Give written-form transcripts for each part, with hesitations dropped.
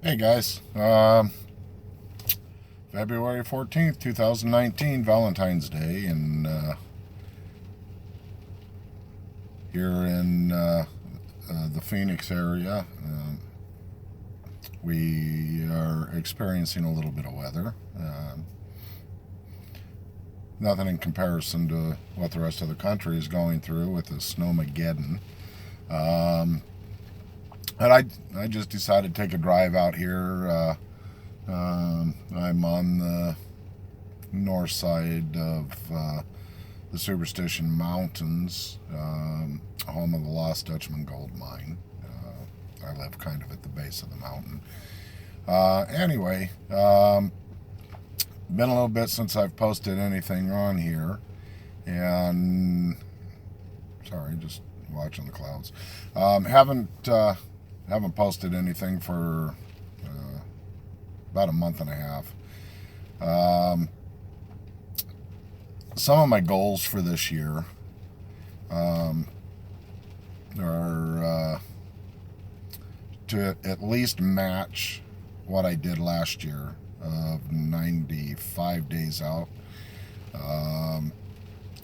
Hey guys, February 14th, 2019, Valentine's Day, and here in the Phoenix area, we are experiencing a little bit of weather. Nothing in comparison to what the rest of the country is going through with the snowmageddon. Um, and I just decided to take a drive out here. I'm on the north side of the Superstition Mountains, home of the Lost Dutchman gold mine. I live kind of at the base of the mountain. Anyway, been a little bit since I've posted anything on here, and sorry, just watching the clouds. Haven't posted anything for about a month and a half. Um, some of my goals for this year um, are to at least match what I did last year of 95 days out. Um,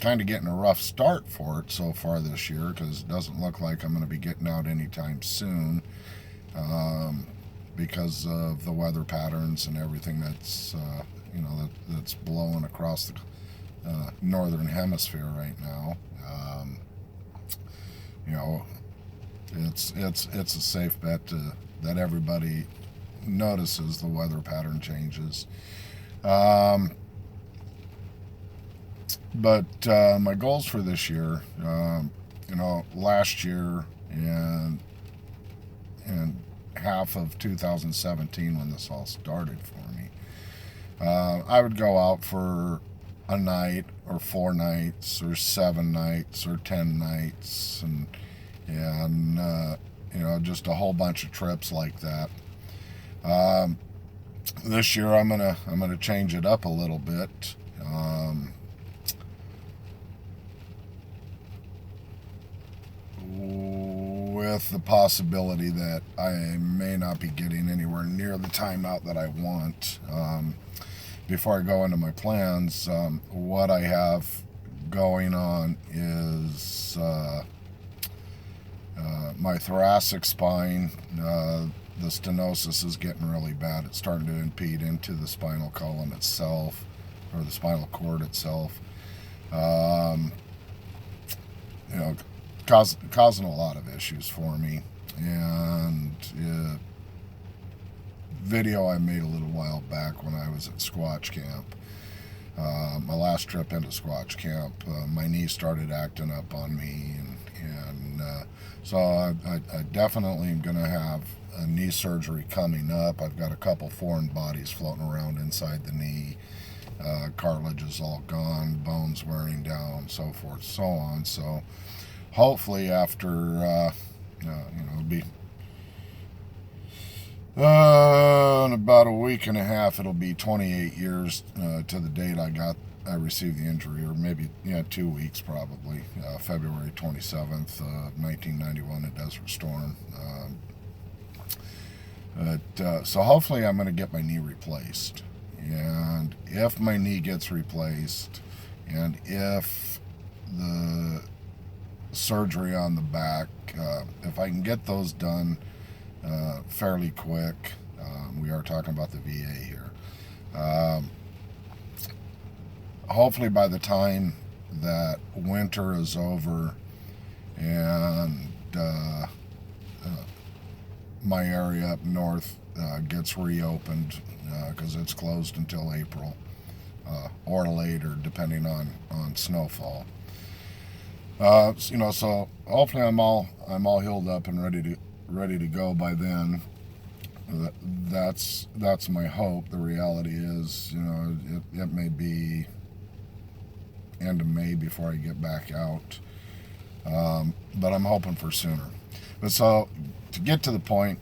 Kind of getting a rough start for it so far this year because it doesn't look like I'm going to be getting out anytime soon um, because of the weather patterns and everything that's blowing across the northern hemisphere right now. You know, it's a safe bet that everybody notices the weather pattern changes. Um, but my goals for this year, last year and half of 2017 when this all started for me, I would go out for a night or 4 nights or 7 nights or 10 nights and just a whole bunch of trips like that. Um, this year I'm gonna change it up a little bit. With the possibility that I may not be getting anywhere near the time out that I want. Before I go into my plans, what I have going on is my thoracic spine. The stenosis is getting really bad. It's starting to impede into the spinal column itself, or the spinal cord itself. Um, you know, causing a lot of issues for me. And video I made a little while back when I was at Squatch Camp. My last trip into Squatch Camp, my knee started acting up on me, so I definitely am going to have a knee surgery coming up. I've got a couple foreign bodies floating around inside the knee. Cartilage is all gone, bones wearing down, so forth, so on. So hopefully after it'll be in about a week and a half, it'll be 28 years to the date I received the injury, or maybe 2 weeks probably. February 27th, 1991, a Desert Storm. So hopefully I'm going to get my knee replaced, and if my knee gets replaced, and if the surgery on the back, if I can get those done fairly quick. We are talking about the VA here. Um, Hopefully, by the time that winter is over and my area up north gets reopened, because it's closed until April or later, depending on snowfall. So hopefully I'm all healed up and ready to go by then. That's my hope. The reality is, it may be end of May before I get back out, but I'm hoping for sooner. But so to get to the point,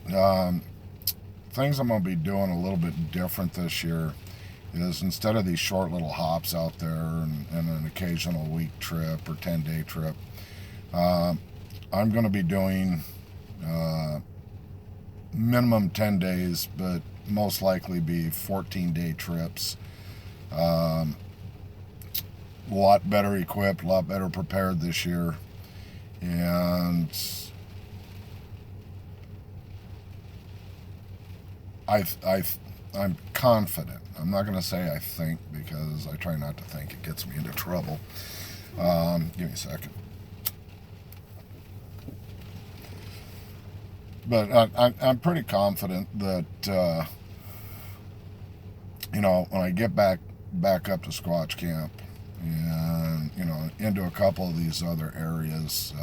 things I'm going to be doing a little bit different this year is, instead of these short little hops out there and an occasional week trip or 10-day trip, I'm going to be doing minimum 10 days, but most likely be 14-day trips. A lot better equipped, a lot better prepared this year. And I'm confident. I'm not going to say I think, because I try not to think. It gets me into trouble. Give me a second. But I'm pretty confident that, when I get back up to Squatch Camp and, into a couple of these other areas,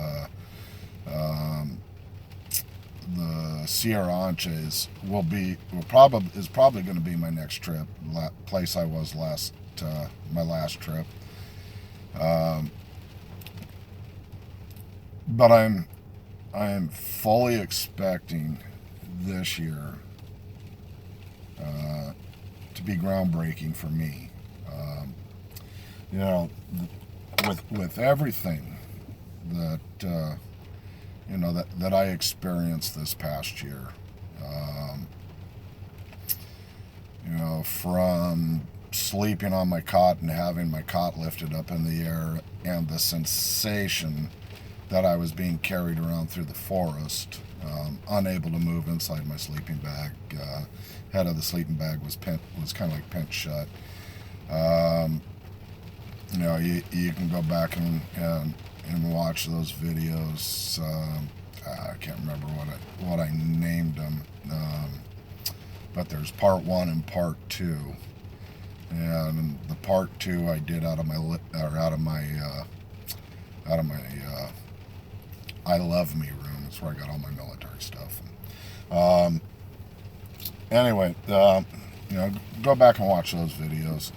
the Sierra Anches is probably going to be my next trip. Place I was my last trip. But I'm fully expecting this year to be groundbreaking for me. With everything that that I experienced this past year, from sleeping on my cot and having my cot lifted up in the air, and the sensation that I was being carried around through the forest, unable to move inside my sleeping bag. Head of the sleeping bag was kind of like pinched shut. You can go back and watch those videos. I can't remember what I named them, but there's part 1 and part 2. And the part 2 I did out of my I Love Me room. That's where I got all my military stuff. Anyway, go back and watch those videos.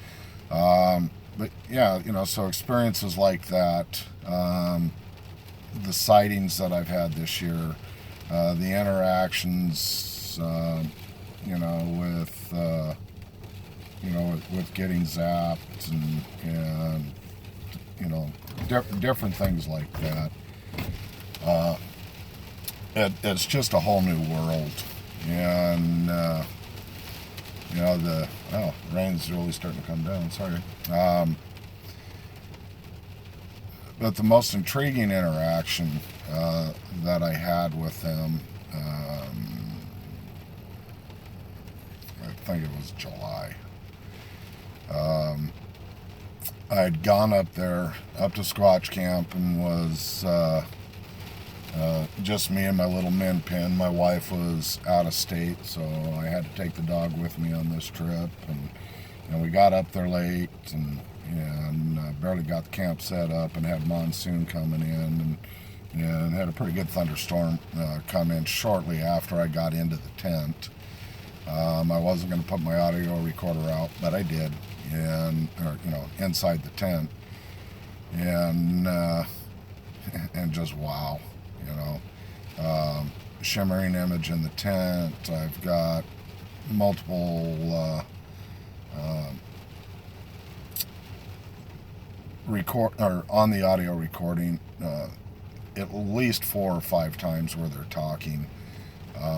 But yeah, so experiences like that, the sightings that I've had this year, the interactions, with getting zapped and different things like that. It's just a whole new world, and the rain's really starting to come down. Sorry. But the most intriguing interaction that I had with them, I think it was July. I had gone up to Squatch Camp, and was just me and my little min pin. My wife was out of state, so I had to take the dog with me on this trip, and we got up there late, and barely got the camp set up, and had monsoon coming in, and had a pretty good thunderstorm come in shortly after I got into the tent. I wasn't going to put my audio recorder out, but I did, inside the tent, and just wow, shimmering image in the tent. I've got multiple on the audio recording, at least 4 or 5 times where they're talking.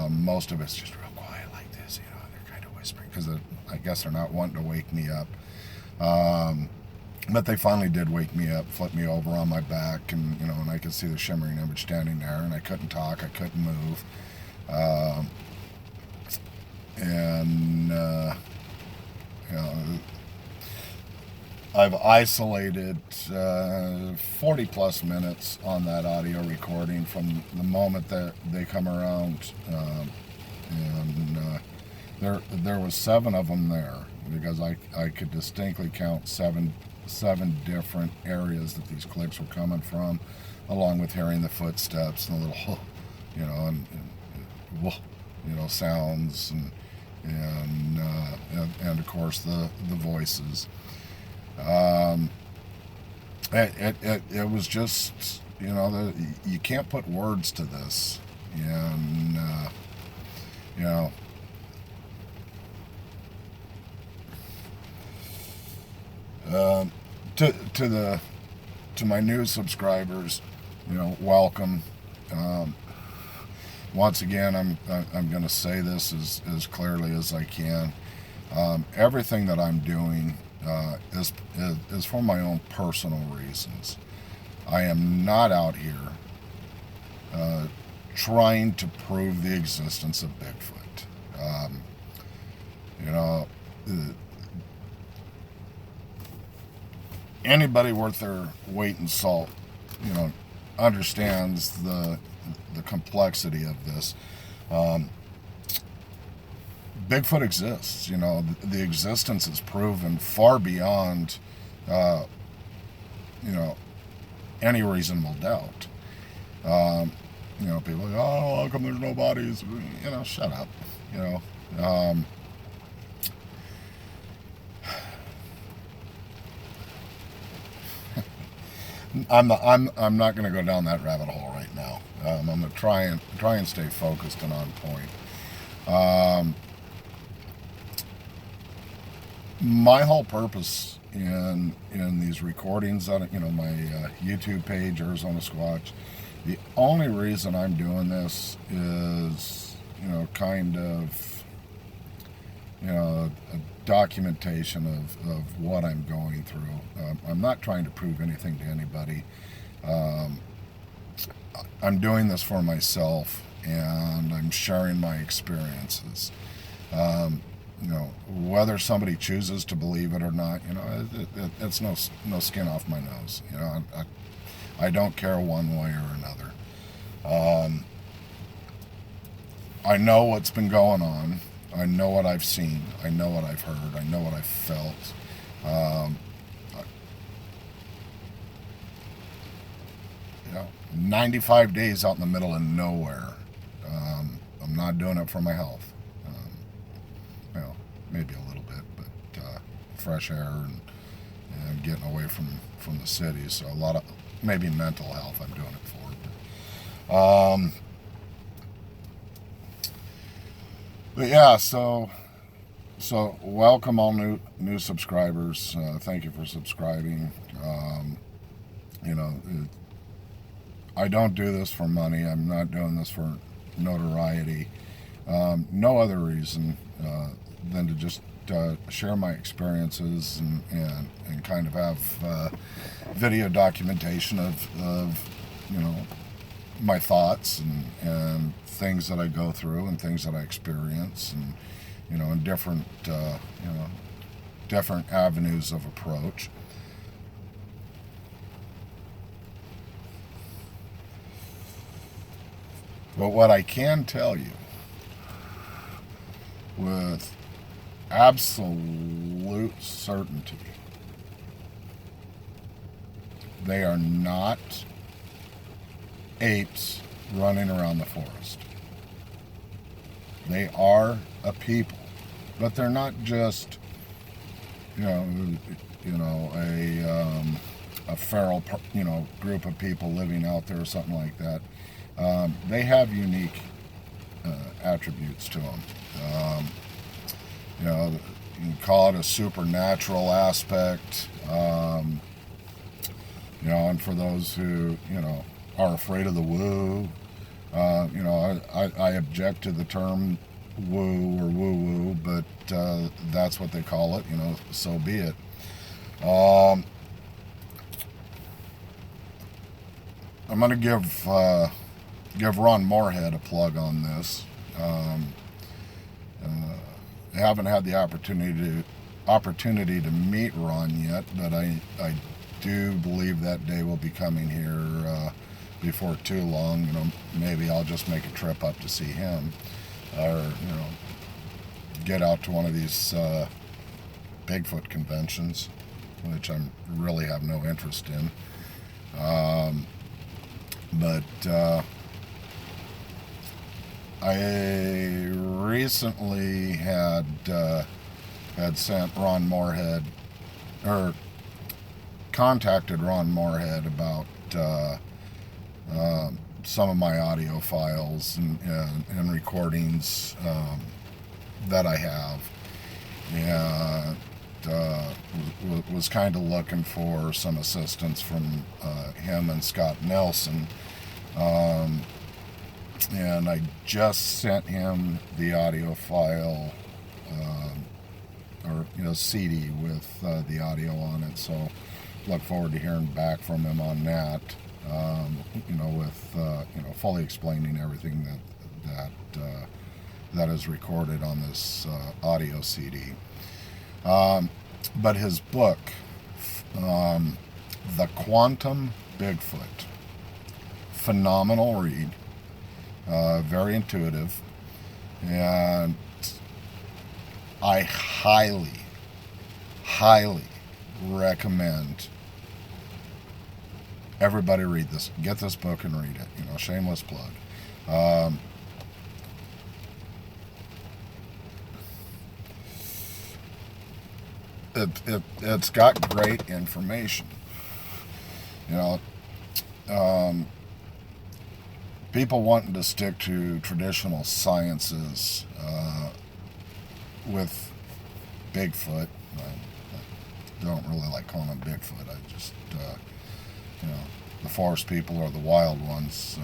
Most of it's just real quiet like this, they're kind of whispering, because I guess they're not wanting to wake me up. But they finally did wake me up, flipped me over on my back, and and I could see the shimmering image standing there, and I couldn't talk, I couldn't move, I've isolated 40 plus minutes on that audio recording from the moment that they come around, there was 7 of them there, because I could distinctly count seven different areas that these clips were coming from, along with hearing the footsteps and the little, sounds, and of course the voices. It was just, you can't put words to this, and to my new subscribers, welcome. once again, I'm going to say this as clearly as I can. Everything that I'm doing is for my own personal reasons. I am not out here trying to prove the existence of Bigfoot. You know, anybody worth their weight in salt, you know, understands the complexity of this. Bigfoot exists. You know, the existence is proven far beyond, you know, any reasonable doubt. You know, people are like, oh, how come there's no bodies? You know, shut up. You know, I'm not going to go down that rabbit hole right now. I'm going to try and stay focused and on point. My whole purpose in these recordings on, you know, my YouTube page, Arizona Squatch, the only reason I'm doing this is, you know, kind of, you know, a documentation of what I'm going through. I'm not trying to prove anything to anybody. I'm doing this for myself, and I'm sharing my experiences. You know, whether somebody chooses to believe it or not, you know, it's no skin off my nose. You know, I don't care one way or another. I know what's been going on. I know what I've seen. I know what I've heard. I know what I've felt. You know, 95 days out in the middle of nowhere. I'm not doing it for my health. Well, maybe a little bit, but fresh air and getting away from the city. So a lot of maybe mental health I'm doing it for. But yeah, so welcome all new subscribers. Thank you for subscribing. You know, I don't do this for money. I'm not doing this for notoriety. No other reason than to just share my experiences and kind of have video documentation of you know, my thoughts and things that I go through and things that I experience, and you know, in different you know, different avenues of approach. But what I can tell you with absolute certainty, they are not apes running around the forest. They are a people, but they're not just, you know, a feral, you know, group of people living out there or something like that. They have unique attributes to them. You know, you can call it a supernatural aspect. You know, and for those who, you know, are afraid of the woo, you know, I object to the term woo or woo-woo, but that's what they call it, you know, so be it. I'm going to give Ron Moorhead a plug on this. I haven't had the opportunity to meet Ron yet, but I do believe that day will be coming here before too long. You know, maybe I'll just make a trip up to see him, or you know, get out to one of these Bigfoot conventions, which I really have no interest in. But I recently had sent Ron Moorhead, or contacted Ron Moorhead about some of my audio files and recordings that I have, and was kind of looking for some assistance from him and Scott Nelson. and I just sent him the audio file, or CD with the audio on it. So look forward to hearing back from him on that. With fully explaining everything that is recorded on this audio CD. But his book, The Quantum Bigfoot, phenomenal read, very intuitive, and I highly, highly recommend everybody read this. Get this book and read it. Shameless plug. It's got great information. People wanting to stick to traditional sciences with Bigfoot. I don't really like calling them Bigfoot. I just, the forest people or the wild ones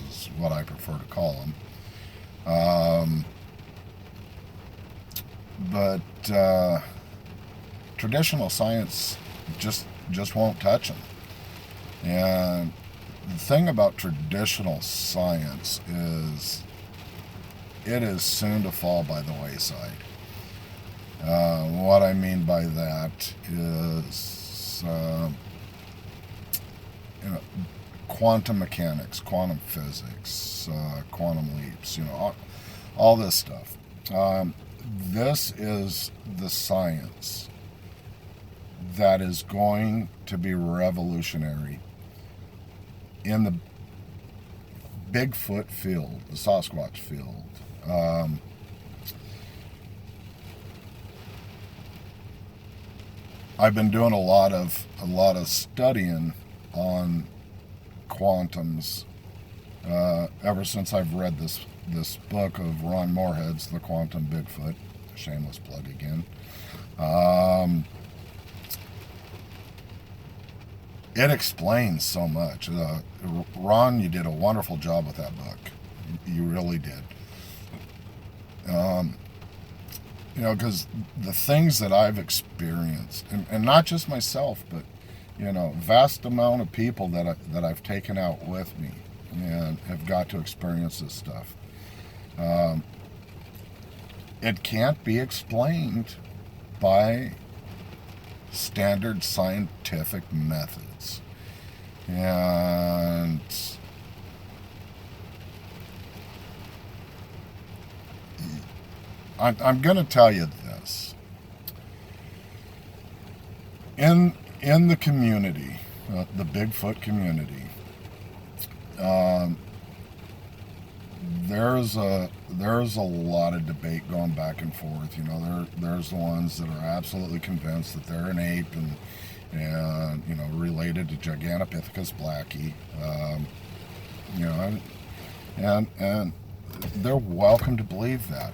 is what I prefer to call them. But traditional science just won't touch them. And the thing about traditional science is it is soon to fall by the wayside. What I mean by that is, quantum mechanics, quantum physics, quantum leaps, all this stuff. This is the science that is going to be revolutionary in the Bigfoot field, the Sasquatch field. I've been doing a lot of studying on quantums ever since I've read this book of Ron Moorhead's The Quantum Bigfoot. Shameless plug again. It explains so much. Ron, you did a wonderful job with that book. You really did. Because the things that I've experienced, and not just myself, but vast amount of people that I've taken out with me and have got to experience this stuff. It can't be explained by standard scientific methods. And I'm going to tell you this. In the community, the Bigfoot community, there's a lot of debate going back and forth. There's the ones that are absolutely convinced that they're an ape and related to Gigantopithecus blackie. And they're welcome to believe that.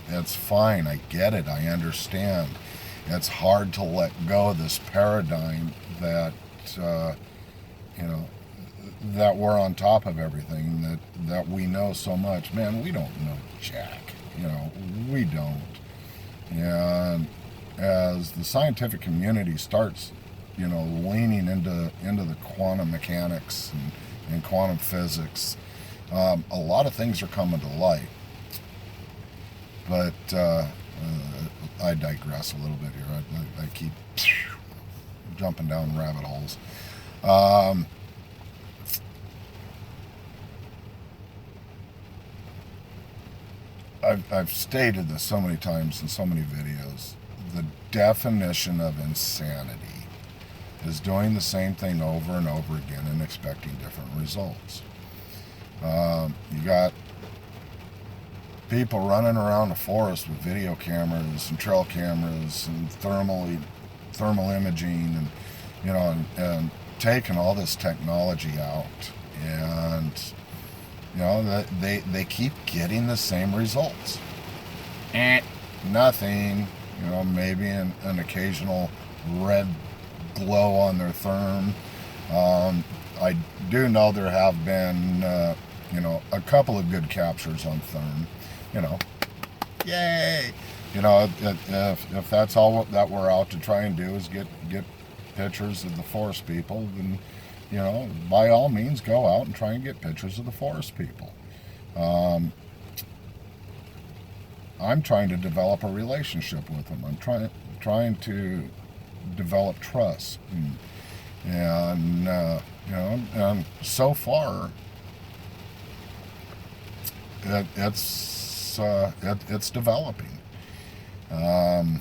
It's fine. I get it. I understand. It's hard to let go of this paradigm that that we're on top of everything, that we know so much. Man, we don't know jack. We don't. And as the scientific community starts, leaning into the quantum mechanics and quantum physics, a lot of things are coming to light. But I digress a little bit here. I keep jumping down rabbit holes. I've stated this so many times in so many videos. The definition of insanity is doing the same thing over and over again and expecting different results. You got people running around the forest with video cameras and trail cameras and thermal imaging and taking all this technology out, and they keep getting the same results. Nothing. Maybe an occasional red glow on their therm. I do know there have been, a couple of good captures on Therm. You know, yay! If that's all that we're out to try and do is get pictures of the forest people, then, by all means, go out and try and get pictures of the forest people. I'm trying to develop a relationship with them. I'm trying to develop trust, and so far, it's developing. I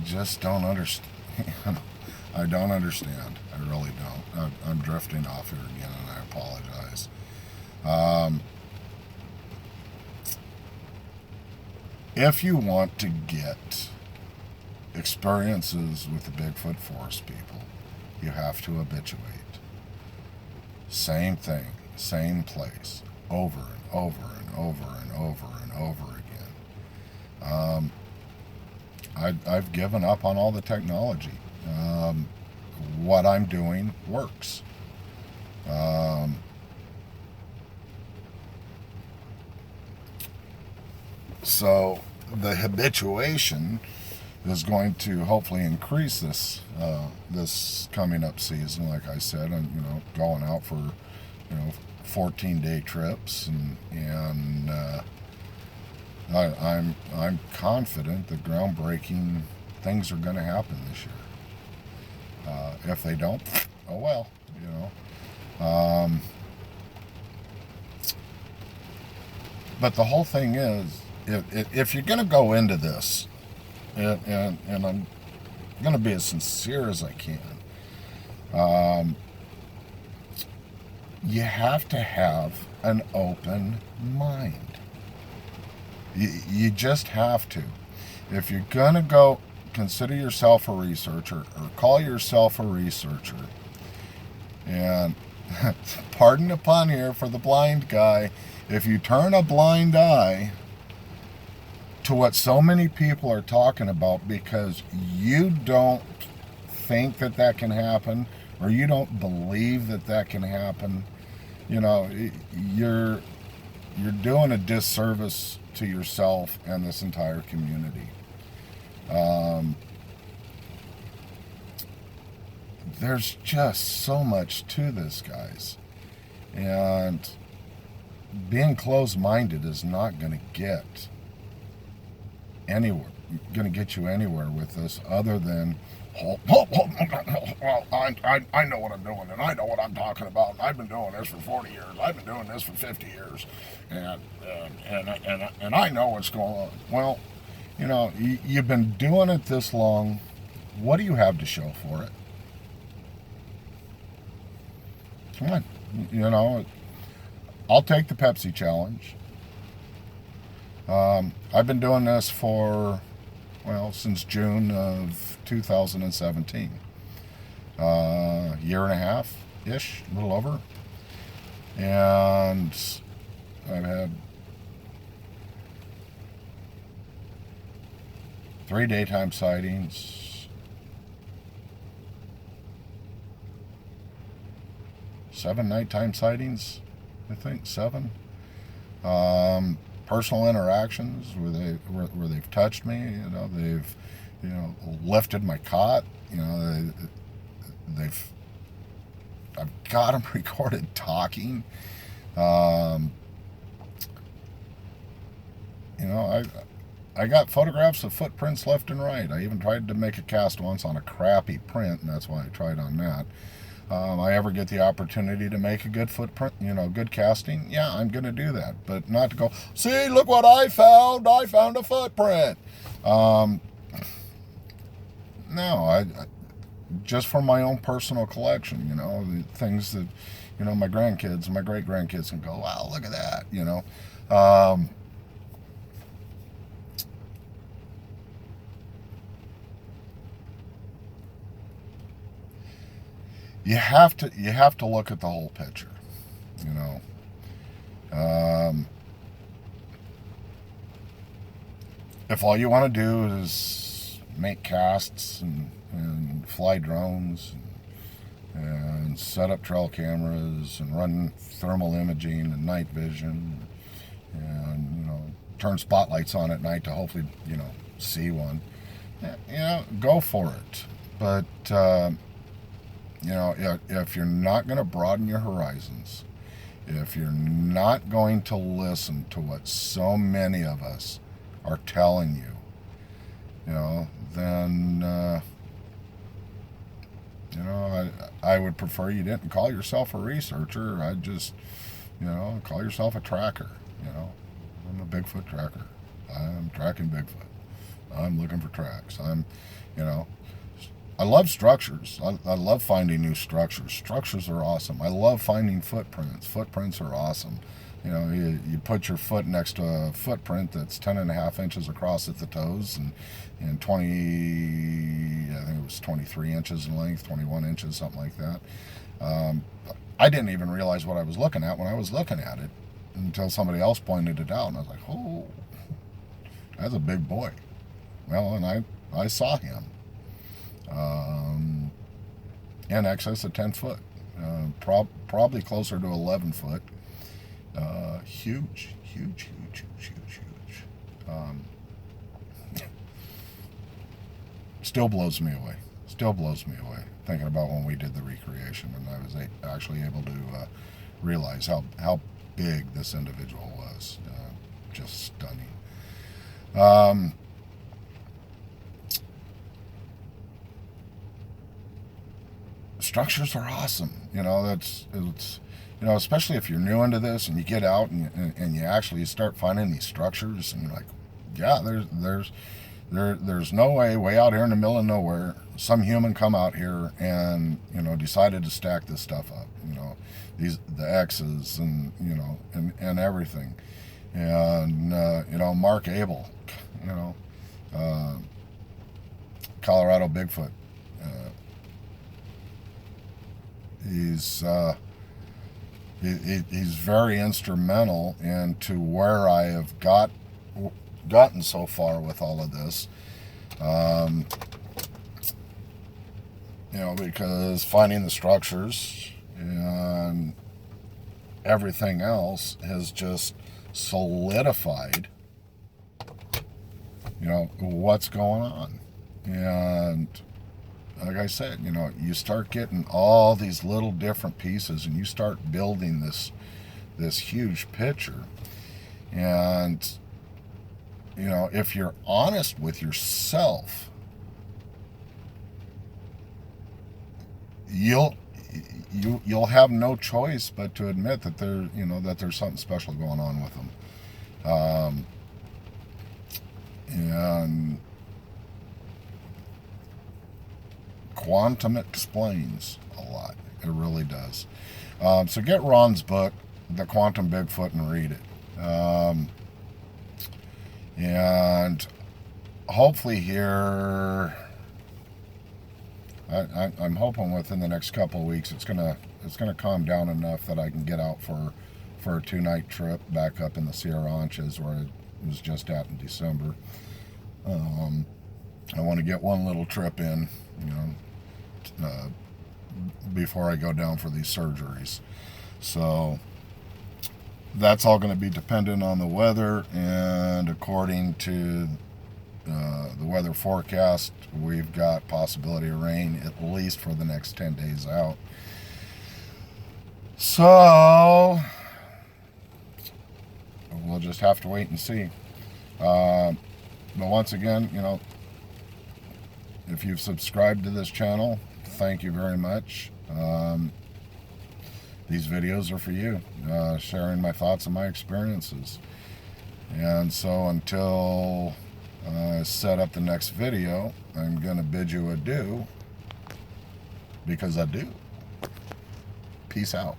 just don't understand. I don't understand. I really don't. I'm drifting off here again, and I apologize. If you want to get experiences with the Bigfoot forest people, you have to habituate. Same thing, same place, over and over and over and over and over again. I've given up on all the technology. What I'm doing works. So the habituation is going to hopefully increase this coming up season. Like I said, and going out for 14-day trips, and I'm confident that groundbreaking things are going to happen this year. If they don't, oh well, But the whole thing is, if you're going to go into this, and I'm going to be as sincere as I can, you have to have an open mind. You just have to. If you're going to go, consider yourself a researcher or call yourself a researcher. And pardon the pun here for the blind guy, if you turn a blind eye to what so many people are talking about because you don't think that can happen, or you don't believe that can happen, you're doing a disservice to yourself and this entire community. There's just so much to this, guys. And being closed-minded is not going to get you anywhere with this, other than, well, I know what I'm doing, and I know what I'm talking about, and I've been doing this for 40 years, I've been doing this for 50 years, and I know what's going on. Well, you've been doing it this long. What do you have to show for it? Come on. I'll take the Pepsi challenge. I've been doing this since June of 2017. Year and a half-ish, a little over. And I've had 3 daytime sightings, 7 nighttime sightings, I think 7. Personal interactions where they've touched me, they've lifted my cot, I've got them recorded talking. I got photographs of footprints left and right. I even tried to make a cast once on a crappy print, and that's why I tried on that. I ever get the opportunity to make a good footprint, good casting, yeah, I'm going to do that. But not to go, see, look what I found. I found a footprint. No, I just for my own personal collection, the things that, my grandkids, my great-grandkids can go, wow, look at that, You have to look at the whole picture, If all you want to do is, make casts and fly drones and set up trail cameras and run thermal imaging and night vision and, you know, turn spotlights on at night to hopefully, you know, see one. You know, go for it. But, you know, if you're not going to broaden your horizons, if you're not going to listen to what so many of us are telling you, you know, then, you know, I would prefer you didn't call yourself a researcher. I'd just, you know, call yourself a tracker. You know, I'm a Bigfoot tracker. I'm tracking Bigfoot. I'm looking for tracks. You know, I love structures. I love finding new structures. Structures are awesome. I love finding footprints. Footprints are awesome. You know, you put your foot next to a footprint that's 10.5 inches across at the toes and 20, I think it was 23 inches in length, 21 inches, something like that. I didn't even realize what I was looking at when I was looking at it until somebody else pointed it out, and I was like, oh, that's a big boy. Well, and I saw him in excess of 10 foot, probably closer to 11 foot. Huge. Still blows me away. Thinking about when we did the recreation and I was actually able to realize how big this individual was. Just stunning. Structures are awesome. You know, it's you know, especially if you're new into this and you get out and you actually start finding these structures and you're like, yeah, there's no way out here in the middle of nowhere some human come out here and, you know, decided to stack this stuff up. You know, the X's and, you know, and everything. And you know, Mark Abel, you know, Colorado Bigfoot. He's very instrumental into where I have gotten so far with all of this. You know, because finding the structures and everything else has just solidified, you know, what's going on. And like I said, you know, you start getting all these little different pieces and you start building this huge picture. And, you know, if you're honest with yourself, you'll have no choice but to admit that there's something special going on with them. And Quantum explains a lot. It really does. So get Ron's book, The Quantum Bigfoot, and read it. And hopefully here, I'm hoping within the next couple of weeks it's gonna calm down enough that I can get out for a 2-night trip back up in the Sierra Anchas where it was just at in December. I want to get one little trip in, you know, before I go down for these surgeries. So that's all going to be dependent on the weather, and according to the weather forecast, we've got possibility of rain at least for the next 10 days out. So we'll just have to wait and see. But once again, you know, if you've subscribed to this channel, thank you very much. These videos are for you, sharing my thoughts and my experiences. And so until I set up the next video, I'm going to bid you adieu, because I do. Peace out.